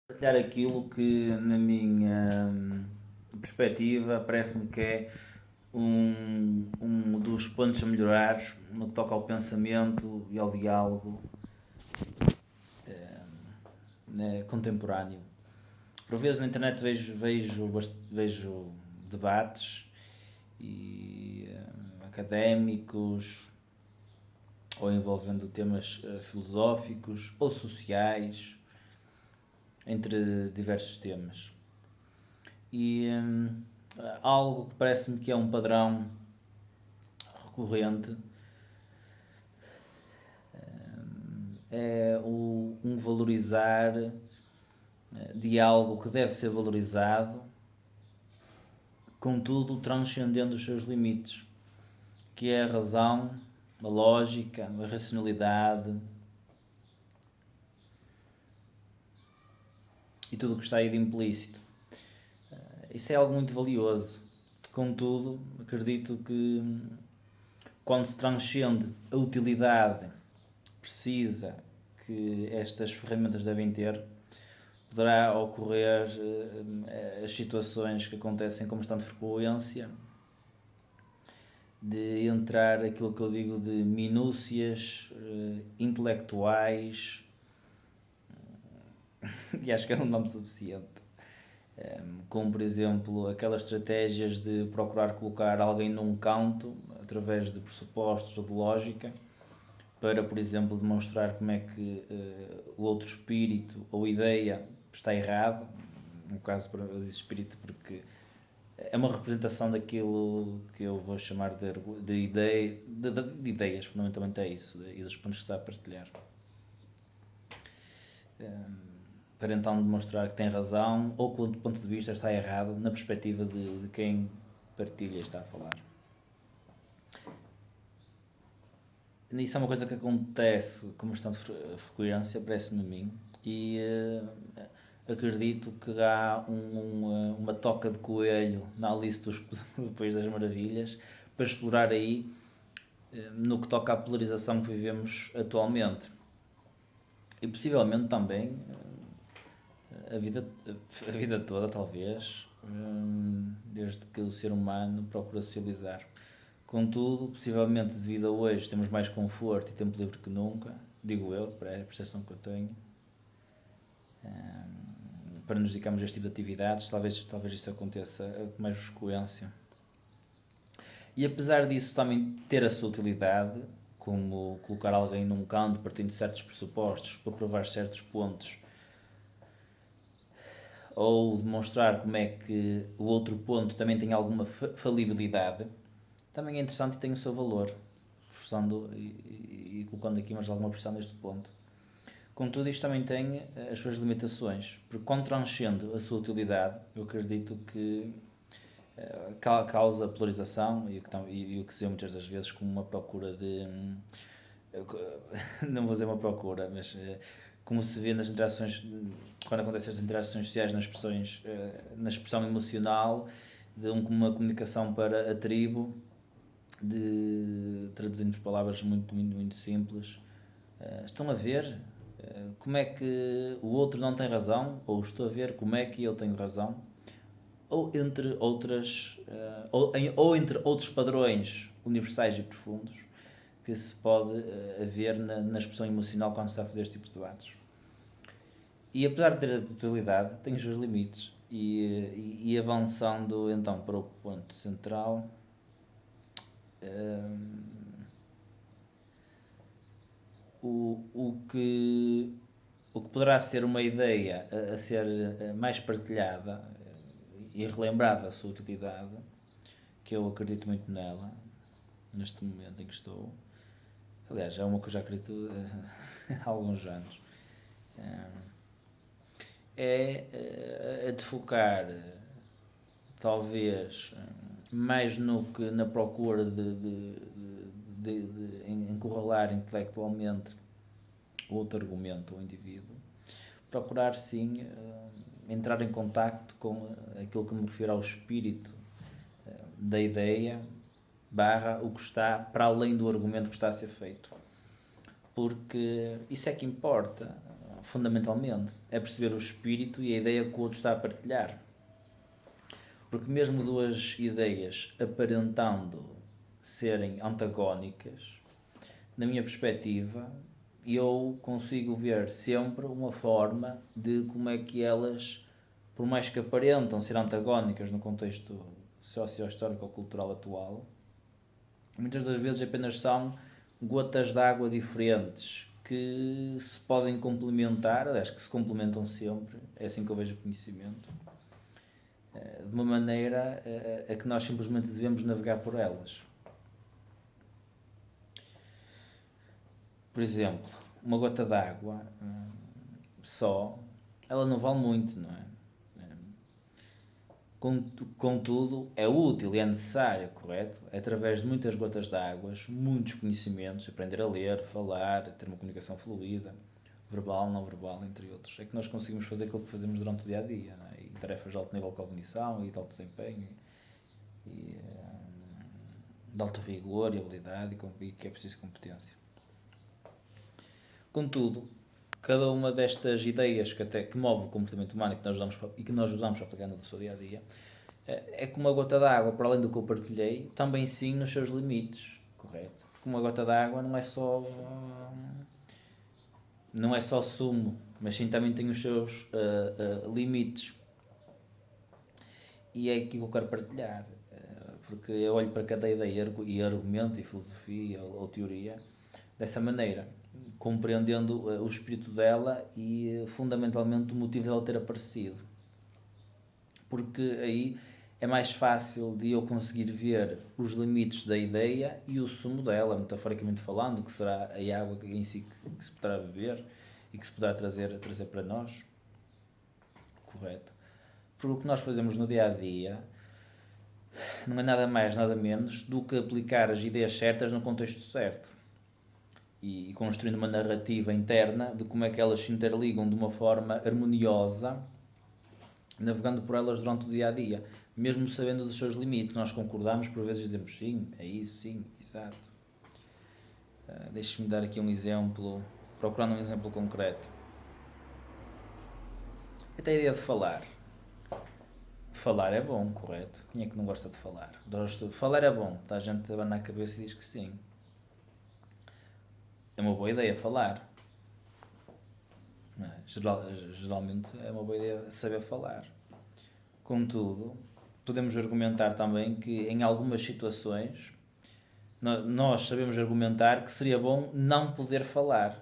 Partilhar aquilo que, na minha perspectiva, parece-me que é um dos pontos a melhorar no que toca ao pensamento e ao diálogo contemporâneo. Por vezes na internet vejo debates e, académicos ou envolvendo temas filosóficos ou sociais, entre diversos temas. E algo que parece-me que é um padrão recorrente é um valorizar de algo que deve ser valorizado, contudo transcendendo os seus limites, que é a razão, a lógica, a racionalidade e tudo o que está aí de implícito. Isso é algo muito valioso. Contudo, acredito que quando se transcende a utilidade precisa que estas ferramentas devem ter, poderá ocorrer as situações que acontecem com bastante frequência de entrar aquilo que eu digo de minúcias intelectuais, e acho que é um nome suficiente, como por exemplo aquelas estratégias de procurar colocar alguém num canto através de pressupostos ou de lógica para, por exemplo, demonstrar como é que o outro espírito ou ideia está errado. No caso, eu disse espírito porque é uma representação daquilo que eu vou chamar de ideias, fundamentalmente é isso, e dos pontos que está a partilhar. Para então demonstrar que tem razão ou que o ponto de vista está errado na perspectiva de quem partilha e está a falar. Isso é uma coisa que acontece com bastante frequência, parece-me a mim, e acredito que há uma toca de coelho na Alice do País das Maravilhas para explorar aí no que toca à polarização que vivemos atualmente. E possivelmente também a vida toda, talvez, desde que o ser humano procura socializar. Contudo, possivelmente devido a hoje temos mais conforto e tempo livre que nunca, digo eu, para a percepção que eu tenho, para nos dedicarmos a este tipo de atividades, talvez isso aconteça com mais frequência. E apesar disso também ter a sua utilidade, como colocar alguém num canto partindo de certos pressupostos para provar certos pontos, ou demonstrar como é que o outro ponto também tem alguma falibilidade, também é interessante e tem o seu valor, reforçando e colocando aqui mais alguma pressão neste ponto. Contudo, isto também tem as suas limitações, porque quando transcende a sua utilidade, eu acredito que causa polarização e o que se vê muitas das vezes como uma procura de. Não vou dizer uma procura, mas como se vê nas interações, quando acontecem as interações sociais, na expressão emocional, de uma comunicação para a tribo, traduzindo por palavras muito simples. Estão a ver como é que o outro não tem razão, ou estou a ver como é que eu tenho razão, ou entre outras, ou entre outros padrões universais e profundos que se pode haver na expressão emocional quando se está a fazer este tipo de debates. E apesar de ter a totalidade, tem os seus limites. E avançando então para o ponto central, o que poderá ser uma ideia a ser mais partilhada e relembrada a sua utilidade, que eu acredito muito nela, neste momento em que estou. Aliás, é uma que eu já acredito há alguns anos. É a de focar, talvez, mais no que na procura de encurralar intelectualmente o outro argumento ou indivíduo, procurar sim entrar em contacto com aquilo que me refiro ao espírito da ideia barra o que está para além do argumento que está a ser feito, porque isso é que importa, fundamentalmente. É perceber o espírito e a ideia que o outro está a partilhar. Porque mesmo duas ideias aparentando serem antagónicas, na minha perspectiva, eu consigo ver sempre uma forma de como é que elas, por mais que aparentam ser antagónicas no contexto socio-histórico ou cultural atual, muitas das vezes apenas são gotas de água diferentes que se podem complementar, aliás, que se complementam sempre, é assim que eu vejo o conhecimento, de uma maneira a que nós simplesmente devemos navegar por elas. Por exemplo, uma gota d'água só, ela não vale muito, não é? Contudo, é útil e é necessário, correto? É através de muitas gotas de água, muitos conhecimentos, aprender a ler, falar, ter uma comunicação fluida, verbal, não verbal, entre outros, é que nós conseguimos fazer aquilo que fazemos durante o dia a dia, não é? E tarefas de alto nível de cognição e de alto desempenho, e de alto vigor e habilidade, e que é preciso competência. Contudo, cada uma destas ideias que move o comportamento humano e que nós usamos para aplicar no seu dia a dia, é como uma gota d'água, para além do que eu partilhei, também sim nos seus limites, correto? Porque uma gota d'água não é só sumo, mas sim também tem os seus limites. E é aqui que eu quero partilhar, porque eu olho para cada ideia e argumento e filosofia ou teoria dessa maneira, compreendendo o espírito dela e fundamentalmente o motivo dela ter aparecido. Porque aí é mais fácil de eu conseguir ver os limites da ideia e o sumo dela, metaforicamente falando, que será a água em si que se poderá beber e que se poderá trazer para nós. Correto? Porque o que nós fazemos no dia a dia não é nada mais, nada menos do que aplicar as ideias certas no contexto certo e construindo uma narrativa interna de como é que elas se interligam de uma forma harmoniosa, navegando por elas durante o dia a dia, mesmo sabendo dos seus limites. Nós concordamos, por vezes dizemos sim, é isso, sim, exato. Deixe-me dar aqui um exemplo, procurando um exemplo concreto. Até a ideia de falar. Falar é bom, correto? Quem é que não gosta de falar? Falar é bom, está a gente a na cabeça e diz que sim. É uma boa ideia falar. Não é? Geralmente é uma boa ideia saber falar. Contudo, podemos argumentar também que em algumas situações nós sabemos argumentar que seria bom não poder falar.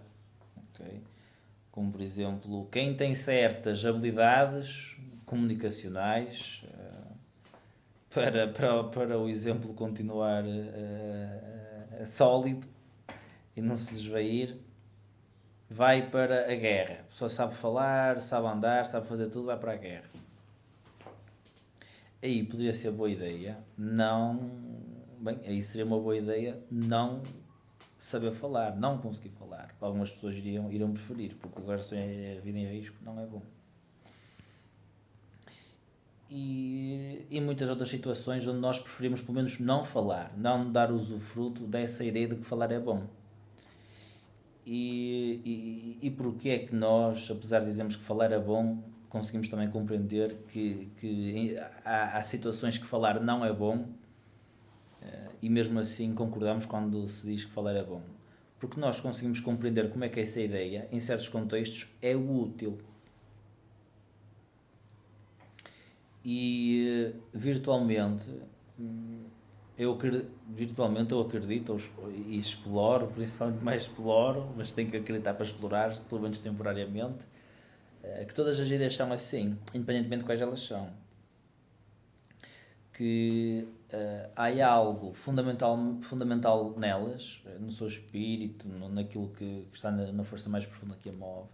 Okay? Como por exemplo, quem tem certas habilidades comunicacionais, para o exemplo continuar sólido e não se desvair, vai para a guerra. A pessoa sabe falar, sabe andar, sabe fazer tudo, vai para a guerra. Aí poderia ser boa ideia não. Bem, aí seria uma boa ideia não saber falar, não conseguir falar. Algumas pessoas irão preferir, porque agora se é vida em risco, não é bom. E muitas outras situações onde nós preferimos pelo menos não falar, não dar usufruto dessa ideia de que falar é bom. E porquê é que nós, apesar de dizermos que falar é bom, conseguimos também compreender que há situações que falar não é bom e mesmo assim concordamos quando se diz que falar é bom? Porque nós conseguimos compreender como é que essa ideia, em certos contextos, é útil. E virtualmente eu acredito e exploro, principalmente mais exploro, mas tenho que acreditar para explorar, pelo menos temporariamente, que todas as ideias são assim, independentemente de quais elas são. Que há algo fundamental nelas, no seu espírito, naquilo que está na força mais profunda que a move,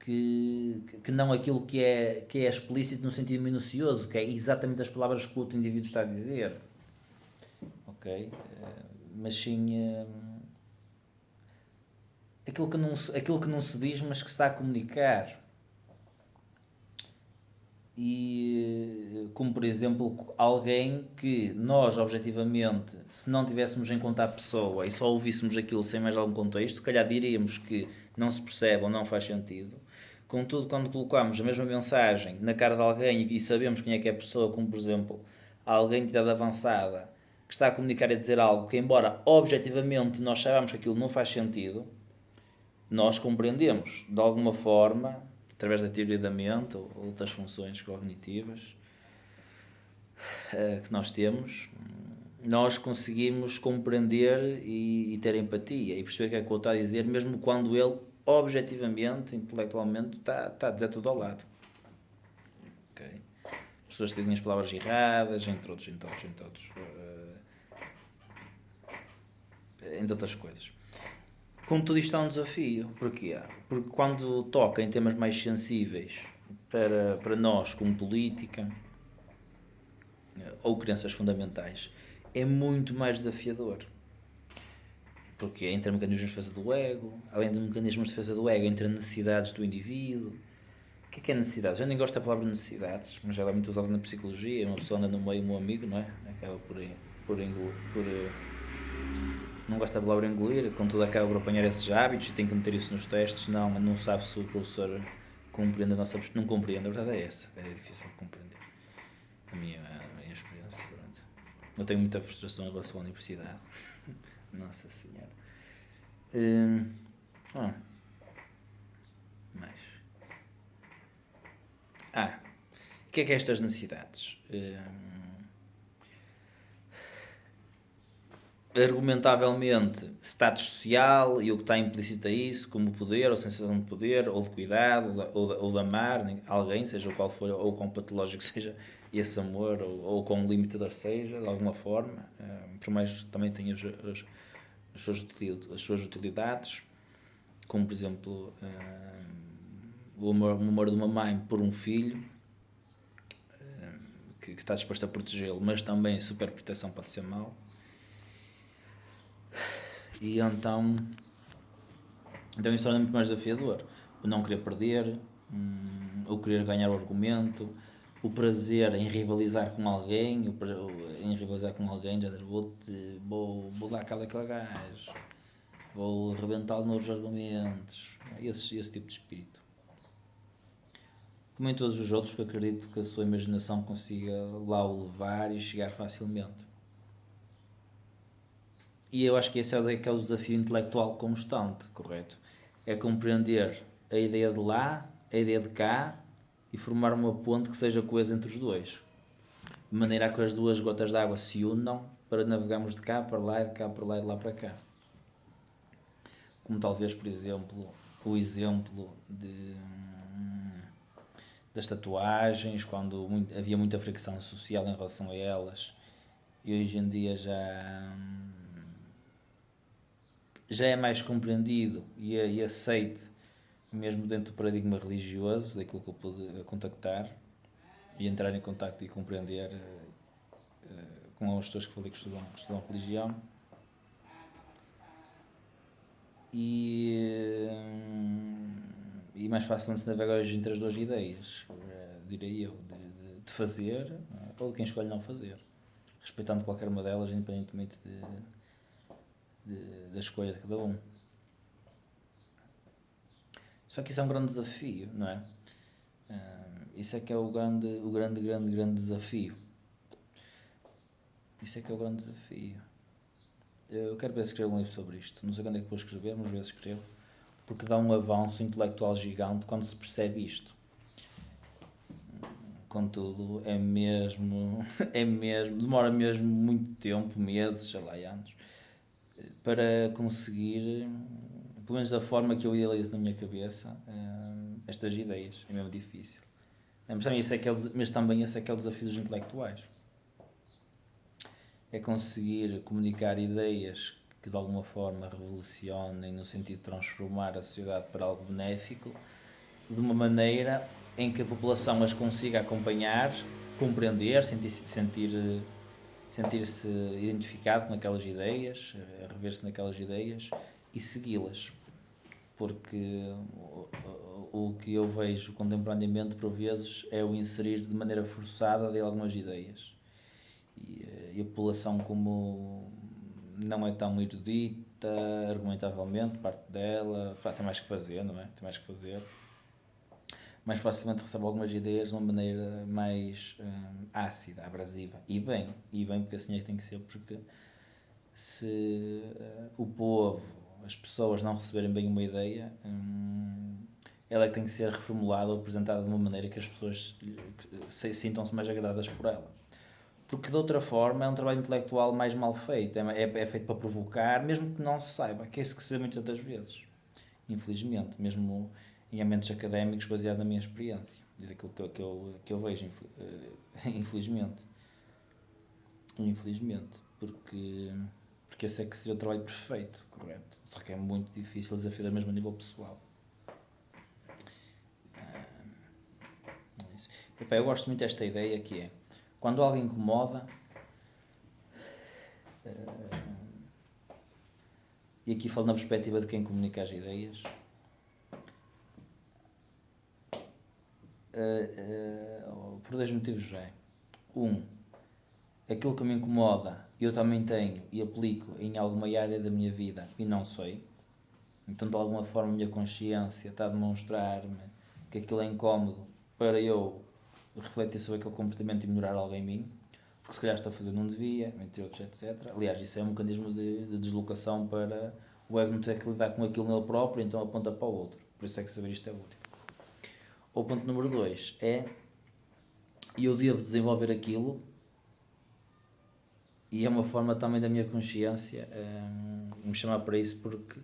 que não aquilo que é explícito no sentido minucioso, que é exatamente as palavras que o outro indivíduo está a dizer. Ok? Mas sim aquilo que não se diz, mas que se está a comunicar. E como por exemplo alguém que nós objetivamente, se não tivéssemos em conta a pessoa e só ouvíssemos aquilo sem mais algum contexto, se calhar diríamos que não se percebe ou não faz sentido. Contudo, quando colocamos a mesma mensagem na cara de alguém e sabemos quem é que é a pessoa, como por exemplo alguém de idade avançada que está a comunicar e a dizer algo que, embora objetivamente nós saibamos que aquilo não faz sentido, nós compreendemos de alguma forma, através da teoria da mente ou outras funções cognitivas que nós temos, nós conseguimos compreender e ter empatia e perceber o que é que o outro está a dizer, mesmo quando ele, objetivamente, intelectualmente, está a dizer tudo ao lado. Okay? As pessoas que dizem as palavras erradas, entre outras coisas. Contudo, isto é um desafio. Porquê? Porque quando toca em temas mais sensíveis para nós, como política ou crenças fundamentais, é muito mais desafiador. Porque entra mecanismos de defesa do ego, além de mecanismos de defesa do ego, entra necessidades do indivíduo. O que é necessidades? Eu nem gosto da palavra necessidades, mas ela é muito usada na psicologia. Uma pessoa anda no meio, meu amigo, não é? Acaba por não gosta da palavra engolir, contudo acaba por apanhar esses hábitos e tem que meter isso nos testes, não sabe se o professor compreende a nossa... Não compreende, a verdade é essa, é difícil de compreender. A minha experiência, pronto. Eu tenho muita frustração em relação à universidade. Nossa Senhora. Mas... o que é estas necessidades? Argumentavelmente, status social e o que está implícito a isso, como poder, ou sensação de poder, ou de cuidado, ou de amar alguém, seja o qual for, ou quão patológico seja esse amor, ou quão limitador seja, de alguma forma, por mais também tem as suas utilidades, como por exemplo o amor de uma mãe por um filho, que está disposto a protegê-lo, mas também superproteção pode ser mau. E então isso torna muito mais desafiador. O não querer perder, o querer ganhar o argumento, o prazer em rivalizar com alguém, já dizer, vou dar cabo daquele gajo, vou rebentá-lo nos argumentos, esse tipo de espírito. Como em todos os outros, que acredito que a sua imaginação consiga lá o levar e chegar facilmente. E eu acho que esse é o desafio intelectual constante, correto? É compreender a ideia de lá, a ideia de cá e formar uma ponte que seja coesa entre os dois. De maneira a que as duas gotas de água se unam para navegarmos de cá para lá e de cá para lá e de lá para cá. Como talvez, por exemplo, o exemplo das tatuagens, quando havia muita fricção social em relação a elas, e hoje em dia já é mais compreendido e aceite, mesmo dentro do paradigma religioso, daquilo que eu pude contactar e entrar em contacto e compreender com as pessoas que falei que estudam religião. E mais facilmente se navega hoje entre as duas ideias, direi eu, de fazer ou de quem escolhe não fazer, respeitando qualquer uma delas, independentemente da escolha de cada um. Só que isso é um grande desafio, não é? Isso é que é o grande desafio. Isso é que é o grande desafio. Eu quero ver se escrevo um livro sobre isto. Não sei quando é que vou escrever, mas ver se escrevo. Porque dá um avanço intelectual gigante quando se percebe isto. Contudo, é mesmo, demora mesmo muito tempo, meses, sei lá, anos, para conseguir, pelo menos da forma que eu idealizo na minha cabeça, estas ideias. É mesmo difícil. Mas também esse é que é o desafio dos intelectuais. É conseguir comunicar ideias que de alguma forma revolucionem no sentido de transformar a sociedade para algo benéfico, de uma maneira em que a população as consiga acompanhar, compreender, sentir-se identificado com aquelas ideias, rever-se naquelas ideias e segui-las. porque o que eu vejo contemporaneamente, por vezes, é o inserir de maneira forçada de algumas ideias. E a população, como não é tão erudita, argumentavelmente, parte dela, pá, tem mais que fazer, não é? Tem mais que fazer. Mais facilmente recebe algumas ideias de uma maneira mais ácida, abrasiva. E bem, porque assim é que tem que ser, porque se o povo, as pessoas não receberem bem uma ideia, ela é que tem que ser reformulada ou apresentada de uma maneira que as pessoas sintam-se mais agradadas por ela. Porque de outra forma é um trabalho intelectual mais mal feito, é feito para provocar, mesmo que não se saiba, que é isso que se vê muitas das vezes, infelizmente, mesmo em ambientes académicos, baseado na minha experiência e daquilo que eu vejo, infelizmente. Infelizmente, porque esse é que seria o trabalho perfeito, correto? Só que é muito difícil desafiar mesmo a nível pessoal. É isso. Epá, eu gosto muito desta ideia que é, quando alguém incomoda, e aqui falo na perspectiva de quem comunica as ideias, por dois motivos já. Aquilo que me incomoda, eu também tenho e aplico em alguma área da minha vida e não sei. Então, de alguma forma, a minha consciência está a demonstrar-me que aquilo é incómodo para eu refletir sobre aquele comportamento e melhorar algo em mim, porque se calhar estou a fazer não devia, entre outros, etc. Aliás, isso é um mecanismo de deslocação para o ego não ter que lidar com aquilo nele próprio, então aponta para o outro. Por isso é que saber isto é útil. O ponto número 2 é eu devo desenvolver aquilo e é uma forma também da minha consciência me chamar para isso, porque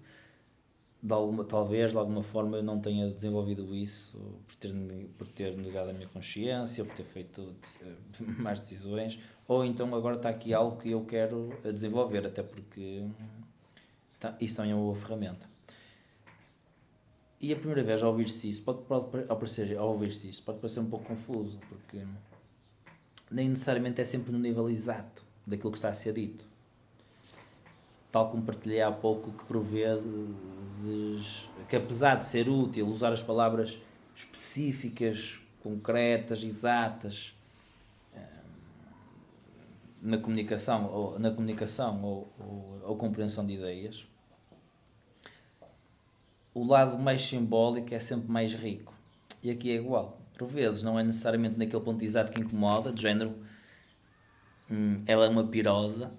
talvez de alguma forma eu não tenha desenvolvido isso por ter negado a minha consciência, por ter feito más decisões, ou então agora está aqui algo que eu quero desenvolver, até porque isso também é uma boa ferramenta. E a primeira vez a ouvir-se isso pode parecer um pouco confuso, porque nem necessariamente é sempre no nível exato daquilo que está a ser dito. Tal como partilhei há pouco, que por vezes, que apesar de ser útil usar as palavras específicas, concretas, exatas, na comunicação ou compreensão de ideias, o lado mais simbólico é sempre mais rico. E aqui é igual. Por vezes não é necessariamente naquele ponto exato que incomoda, de género, ela é uma pirosa,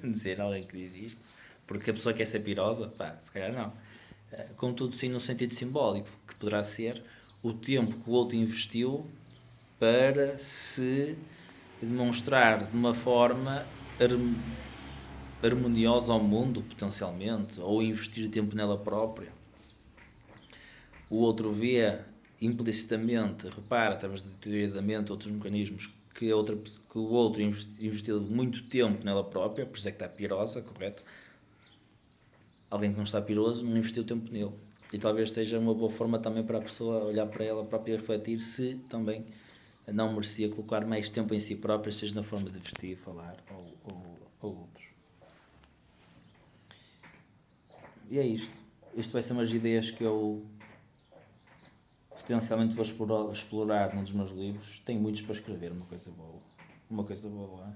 dizer alguém que diz isto, porque a pessoa quer ser pirosa, pá, se calhar não. Contudo, sim, no sentido simbólico, que poderá ser o tempo que o outro investiu para se demonstrar de uma forma harmoniosa ao mundo, potencialmente, ou investir tempo nela própria. O outro vê implicitamente, repara, através da teoria da mente, outros mecanismos, que o outro investiu muito tempo nela própria, por isso é que está pirosa, correto? Alguém que não está piroso não investiu tempo nele. E talvez seja uma boa forma também para a pessoa olhar para ela própria e refletir se também não merecia colocar mais tempo em si própria, seja na forma de vestir, falar ou outros. E é isto. Isto vai ser umas ideias que eu potencialmente vou explorar num dos meus livros. Tenho muitos para escrever, uma coisa boa. Uma coisa boa.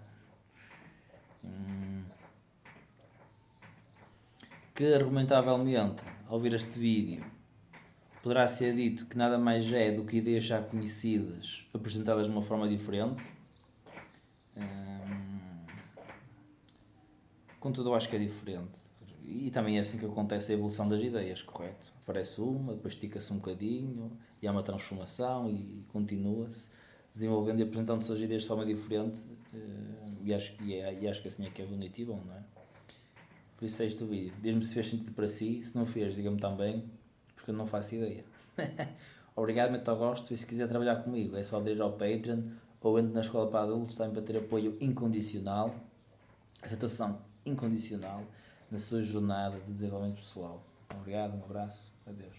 Que argumentavelmente, ao ver este vídeo, poderá ser dito que nada mais é do que ideias já conhecidas apresentadas de uma forma diferente. Contudo, eu acho que é diferente. E também é assim que acontece a evolução das ideias, correto? Aparece uma, depois estica-se um bocadinho, e há uma transformação e continua-se desenvolvendo e apresentando-se as ideias de forma diferente. E acho que assim é que é bonito e bom, não é? Por isso é este o vídeo. Diz-me se fez sentido para si, se não fez, diga-me também, porque eu não faço ideia. Obrigado, mete ao gosto, e se quiser trabalhar comigo é só aderir ao Patreon ou entre na Escola para Adultos, também para ter apoio incondicional, aceitação incondicional na sua jornada de desenvolvimento pessoal. Obrigado, um abraço, adeus.